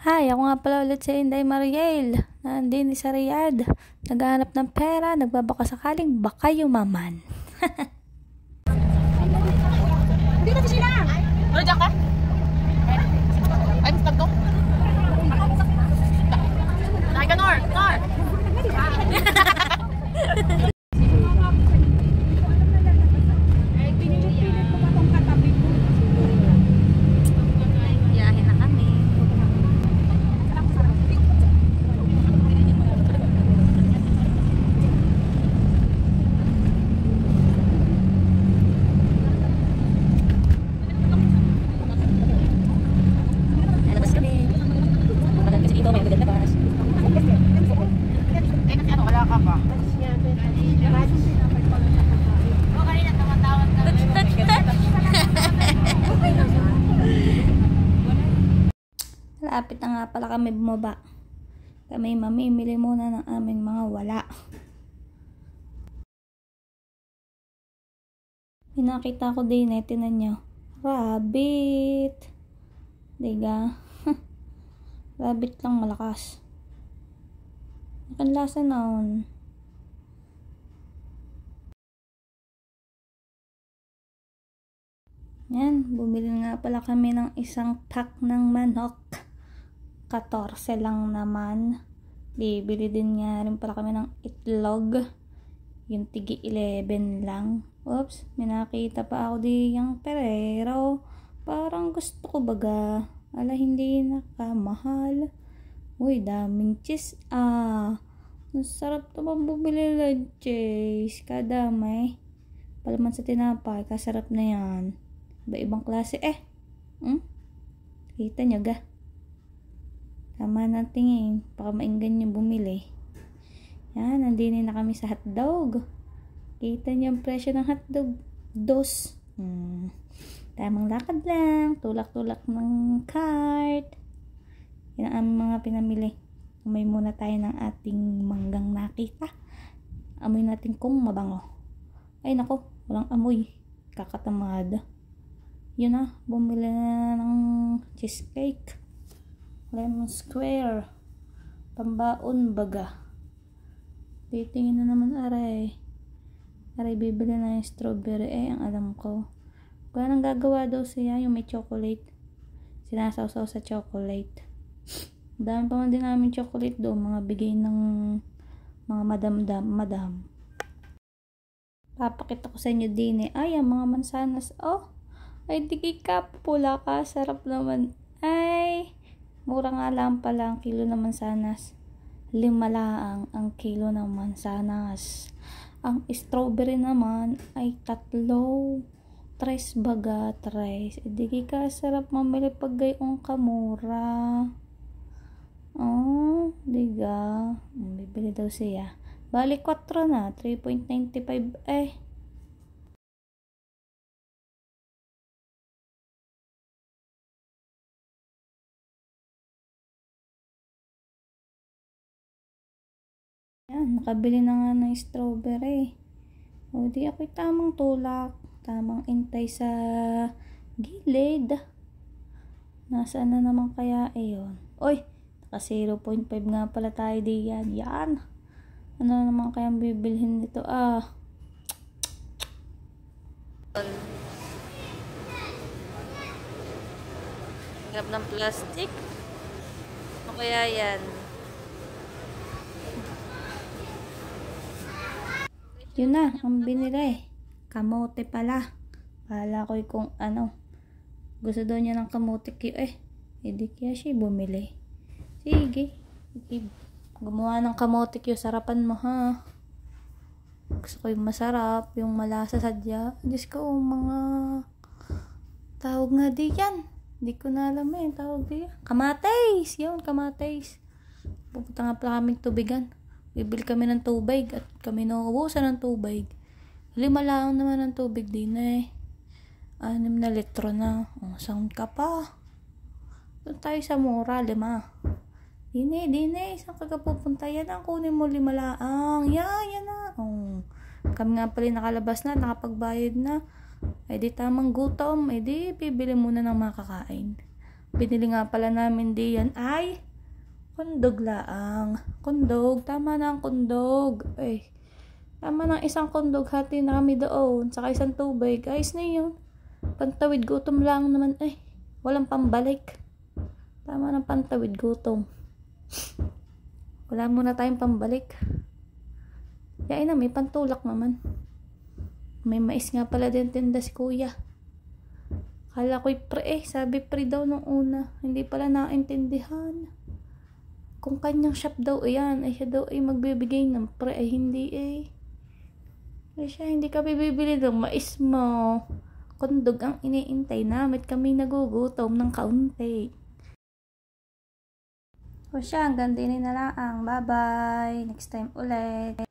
Hi, ako nga pala ulit si Inday Mariel. Nandini sa Riyadh. Naghahanap ng pera, nagbabaka sakaling baka yumaman. Dito si Sheila! Ano dyan ka? Ay, stop to? Nahay ka, Nor! Nor! Ay, pinilit ko pa itong katabi ko. Yahin na kami. Nalabas kami. Maganda kasi ito, may maganda labas. Eh, kasi ano, wala ka pa? Lapit na nga pala kami bumaba. Kami mamimili muna ng aming mga wala. Pinakita ko din eh, tinan nyo. Rabbit. Diga. Rabbit lang malakas. Ang lasa noon. Yan, bumili nga pala kami ng isang pack ng manok. 14 lang naman. Bibili din nga rin pala kami ng itlog. Yung tigi 11 lang. Oops, may nakita pa ako di yung perero. Parang gusto ko baga. Ala, hindi nakamahal. Uy, daming cheese. Masarap naman bumili ng cheese. Kadamay. Palaman sa tinapay, kasarap na yan. Iba-ibang klase Kita nyo ga. Tama na tingin. Baka mainggan nyo bumili. Yan, nandini na kami sa hotdog. Kita nyo ang presyo ng hotdog. Dos. Tamang lakad lang. Tulak-tulak ng cart. Yan ang aming mga pinamili. Umay muna tayo ng ating manggang nakita. Amoy natin kung mabango. Ay nako, walang amoy. Kakatamad. Yun na, bumili na ng cheesecake. Lemon square. Pambaon baga. Titingin na naman aray. Aray, bibili na yung strawberry. Ang alam ko. Kaya nang gagawa daw siya yung may chocolate. Sinasawsaw sa chocolate. Dami pa man din namin chocolate doon. Mga bigay ng mga madam. Papakita ko sa inyo din Ay, ang mga mansanas. Ay, di ka pula ka. Sarap naman. Ay, mura nga lang pala ang kilo ng mansanas. 5 lang ang kilo ng mansanas. Ang strawberry naman ay 3. 3 baga, 3. Di ka sarap mamili pag gayong kamura. Diga. Bibili daw siya. Bali 4 na. 3.95 Yan, nakabili na nga ng strawberry. Di ako'y tamang tulak. Tamang intay sa gilid. Nasaan na naman kaya yun? Oy, naka 0.5 nga pala tayo diyan. Yan. Ano naman kayang bibilhin nito? Hirap ng plastic. O kaya yan? Yun na, ang binili. Kamote pala. Pala ko kung ano. Gusto daw niya ng kamote kyo Hindi kaya siya bumili. Sige. Gumawa ng kamote kyo. Sarapan mo ha. Gusto ko yung masarap. Yung malasa sadya. Diyos ko, mga tawag nga di yan. Hindi ko na alam tawag di yan. Kamatis. Yun, kamatis. Pupunta nga pala kaming tubigan. Bibili kami ng tubig at kami nauubusan ng tubig. 5 lang naman ng tubig din 6 na litro na. Saan ka pa? Doon tayo sa mura, 5. Dine, saan ka pupunta? Yan ang kunin mo 5 lang. Yan na. Kami nga pala nakalabas na, nakapagbayad na. Ay di tamang gutom. Ay di bibili muna ng makakain. Binili nga pala namin diyan ay kundog laang. Kundog, tama na ang kundog. Ay, tama na isang kundog, hati na kami doon. Saka isang tubig. Ayos na yun. Pantawid gutom lang naman. Ay, walang pambalik. Tama na pantawid gutom. Wala muna tayong pambalik. Kaya na, may pantulak naman. May mais nga pala din tinda si kuya. Kala ko'y pre sabi pre daw nung una. Hindi pala naintindihan. Kung kanyang shop daw ayan, ay siya daw ay magbibigay ng pre, ay hindi Ay siya, hindi kami bibili ng mais mo. Kundog ang iniintay namin, kami nagugutom ng kaunti. O siya, hanggang din na lang. Bye-bye. Next time ulit.